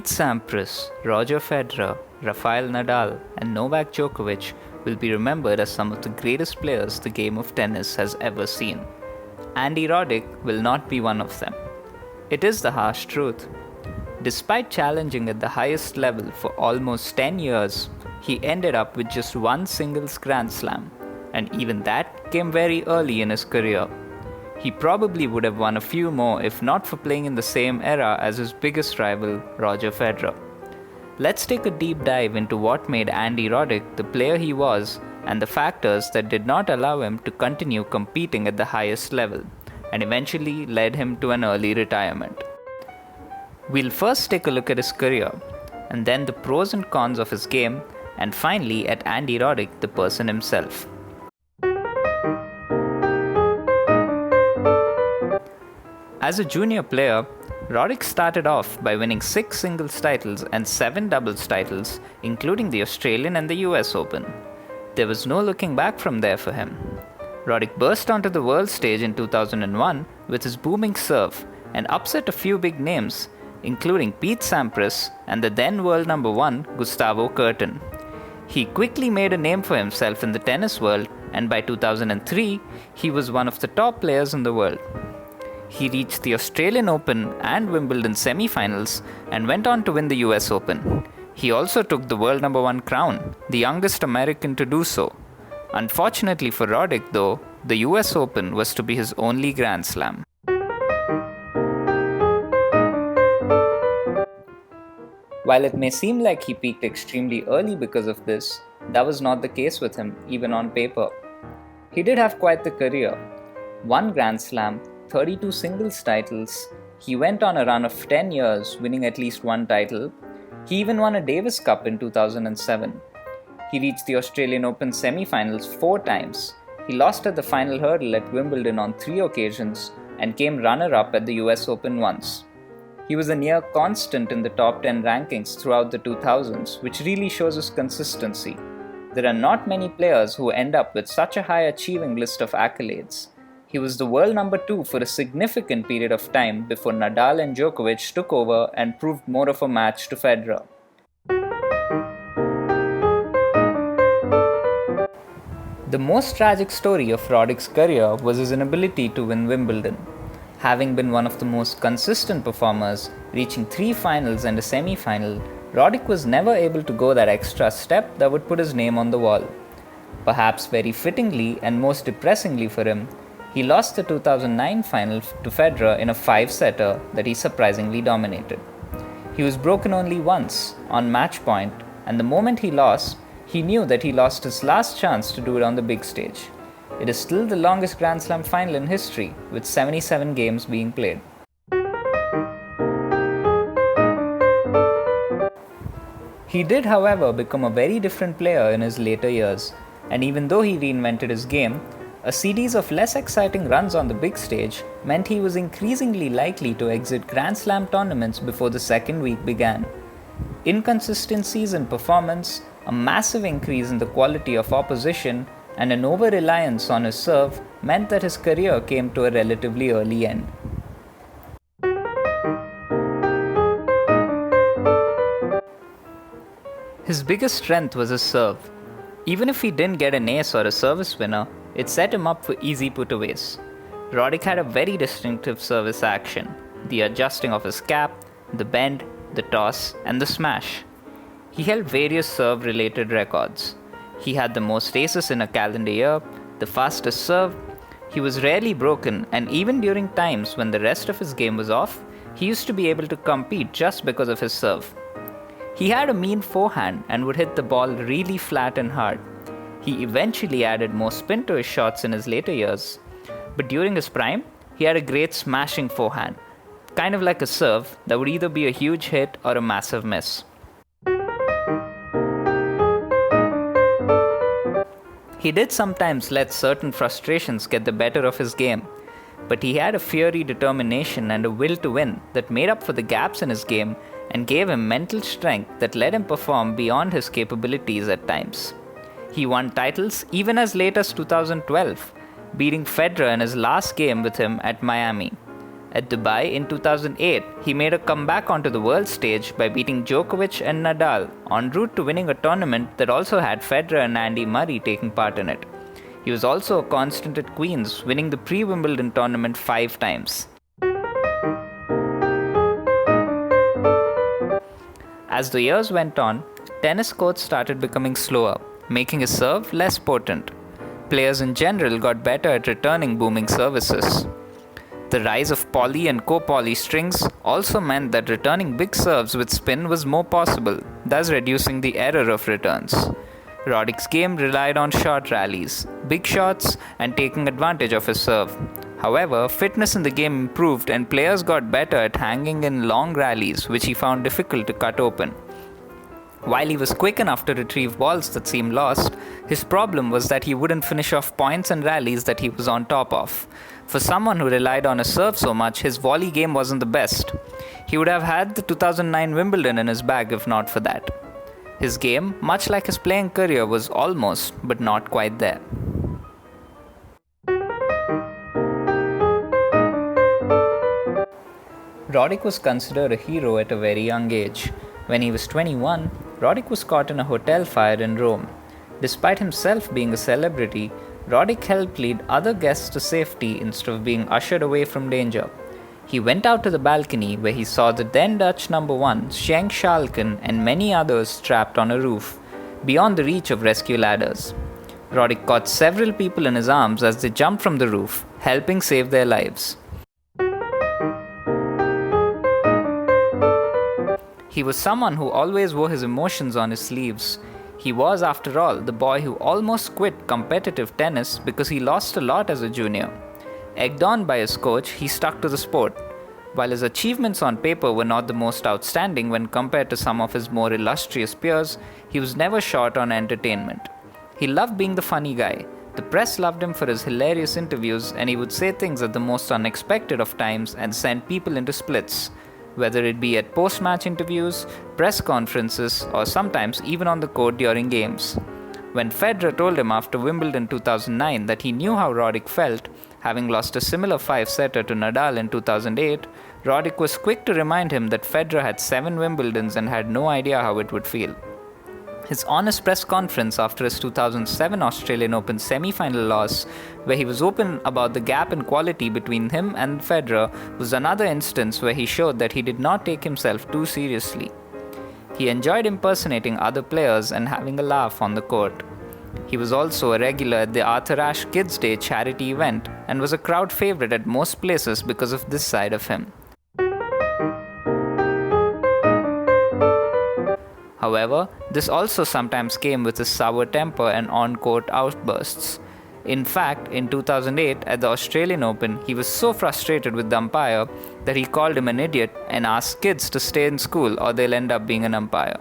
Pete Sampras, Roger Federer, Rafael Nadal, and Novak Djokovic will be remembered as some of the greatest players the game of tennis has ever seen. Andy Roddick will not be one of them. It is the harsh truth. Despite challenging at the highest level for almost 10 years, he ended up with just one singles Grand Slam, and even that came very early in his career. He probably would have won a few more if not for playing in the same era as his biggest rival, Roger Federer. Let's take a deep dive into what made Andy Roddick the player he was and the factors that did not allow him to continue competing at the highest level, and eventually led him to an early retirement. We'll first take a look at his career, and then the pros and cons of his game, and finally at Andy Roddick, the person himself. As a junior player, Roddick started off by winning 6 singles titles and 7 doubles titles, including the Australian and the US Open. There was no looking back from there for him. Roddick burst onto the world stage in 2001 with his booming serve and upset a few big names, including Pete Sampras and the then world number 1 Gustavo Kuerten. He quickly made a name for himself in the tennis world, and by 2003, he was one of the top players in the world. He reached the Australian Open and Wimbledon semi-finals and went on to win the US Open. He also took the world number 1 crown, the youngest American to do so. Unfortunately for Roddick though, the US Open was to be his only Grand Slam. While it may seem like he peaked extremely early because of this, that was not the case with him, even on paper. He did have quite the career. 1 Grand Slam, 32 singles titles, he went on a run of 10 years, winning at least 1 title. He even won a Davis Cup in 2007. He reached the Australian Open semi-finals 4 times. He lost at the final hurdle at Wimbledon on 3 occasions and came runner-up at the US Open once. He was a near constant in the top 10 rankings throughout the 2000s, which really shows his consistency. There are not many players who end up with such a high achieving list of accolades. He was the world number 2 for a significant period of time before Nadal and Djokovic took over and proved more of a match to Federer. The most tragic story of Roddick's career was his inability to win Wimbledon. Having been one of the most consistent performers, reaching 3 finals and a semi-final, Roddick was never able to go that extra step that would put his name on the wall. Perhaps very fittingly and most depressingly for him, he lost the 2009 final to Federer in a 5-setter that he surprisingly dominated. He was broken only once, on match point, and the moment he lost, he knew that he lost his last chance to do it on the big stage. It is still the longest Grand Slam final in history, with 77 games being played. He did, however, become a very different player in his later years, and even though he reinvented his game, a series of less exciting runs on the big stage meant he was increasingly likely to exit Grand Slam tournaments before the second week began. Inconsistencies in performance, a massive increase in the quality of opposition, and an over-reliance on his serve meant that his career came to a relatively early end. His biggest strength was his serve. Even if he didn't get an ace or a service winner, it set him up for easy putaways. Roddick had a very distinctive service action, the adjusting of his cap, the bend, the toss, and the smash. He held various serve-related records. He had the most aces in a calendar year, the fastest serve. He was rarely broken, and even during times when the rest of his game was off, he used to be able to compete just because of his serve. He had a mean forehand and would hit the ball really flat and hard. He eventually added more spin to his shots in his later years, but during his prime, he had a great smashing forehand, kind of like a serve that would either be a huge hit or a massive miss. He did sometimes let certain frustrations get the better of his game, but he had a fiery determination and a will to win that made up for the gaps in his game and gave him mental strength that let him perform beyond his capabilities at times. He won titles even as late as 2012, beating Federer in his last game with him at Miami. At Dubai in 2008, he made a comeback onto the world stage by beating Djokovic and Nadal, en route to winning a tournament that also had Federer and Andy Murray taking part in it. He was also a constant at Queen's, winning the pre-Wimbledon tournament 5 times. As the years went on, tennis courts started becoming slower, making his serve less potent. Players in general got better at returning booming services. The rise of poly and co-poly strings also meant that returning big serves with spin was more possible, thus reducing the error of returns. Roddick's game relied on short rallies, big shots, and taking advantage of his serve. However, fitness in the game improved and players got better at hanging in long rallies, which he found difficult to cut open. While he was quick enough to retrieve balls that seemed lost, his problem was that he wouldn't finish off points and rallies that he was on top of. For someone who relied on his serve so much, his volley game wasn't the best. He would have had the 2009 Wimbledon in his bag if not for that. His game, much like his playing career, was almost, but not quite there. Roddick was considered a hero at a very young age. When he was 21, Roddick was caught in a hotel fire in Rome. Despite himself being a celebrity, Roddick helped lead other guests to safety instead of being ushered away from danger. He went out to the balcony where he saw the then Dutch number 1, Schenk Schalken, and many others trapped on a roof, beyond the reach of rescue ladders. Roddick caught several people in his arms as they jumped from the roof, helping save their lives. He was someone who always wore his emotions on his sleeves. He was, after all, the boy who almost quit competitive tennis because he lost a lot as a junior. Egged on by his coach, he stuck to the sport. While his achievements on paper were not the most outstanding when compared to some of his more illustrious peers, he was never short on entertainment. He loved being the funny guy. The press loved him for his hilarious interviews, and he would say things at the most unexpected of times and send people into splits, whether it be at post-match interviews, press conferences, or sometimes even on the court during games. When Federer told him after Wimbledon 2009 that he knew how Roddick felt, having lost a similar 5-setter to Nadal in 2008, Roddick was quick to remind him that Federer had 7 Wimbledons and had no idea how it would feel. His honest press conference after his 2007 Australian Open semi-final loss, where he was open about the gap in quality between him and Federer, was another instance where he showed that he did not take himself too seriously. He enjoyed impersonating other players and having a laugh on the court. He was also a regular at the Arthur Ashe Kids' Day charity event and was a crowd favorite at most places because of this side of him. However, this also sometimes came with his sour temper and on-court outbursts. In fact, in 2008 at the Australian Open, he was so frustrated with the umpire that he called him an idiot and asked kids to stay in school or they'll end up being an umpire.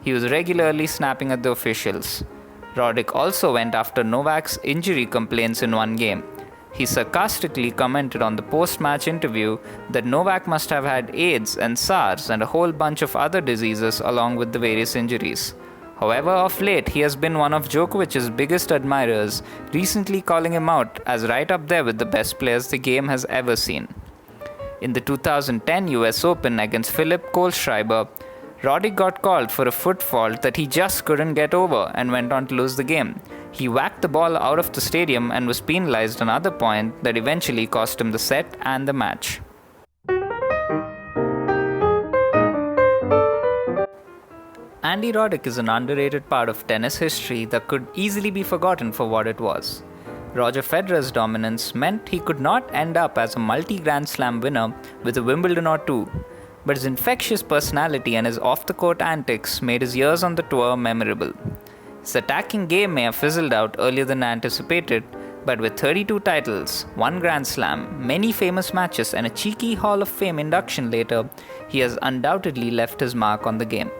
He was regularly snapping at the officials. Roddick also went after Novak's injury complaints in one game. He sarcastically commented on the post-match interview that Novak must have had AIDS and SARS and a whole bunch of other diseases along with the various injuries. However, of late, he has been one of Djokovic's biggest admirers, recently calling him out as right up there with the best players the game has ever seen. In the 2010 US Open against Philipp Kohlschreiber, Roddick got called for a foot fault that he just couldn't get over and went on to lose the game. He whacked the ball out of the stadium and was penalized another point that eventually cost him the set and the match. Andy Roddick is an underrated part of tennis history that could easily be forgotten for what it was. Roger Federer's dominance meant he could not end up as a multi-Grand Slam winner with a Wimbledon or two, but his infectious personality and his off-the-court antics made his years on the tour memorable. His attacking game may have fizzled out earlier than anticipated, but with 32 titles, 1 Grand Slam, many famous matches, and a cheeky Hall of Fame induction later, he has undoubtedly left his mark on the game.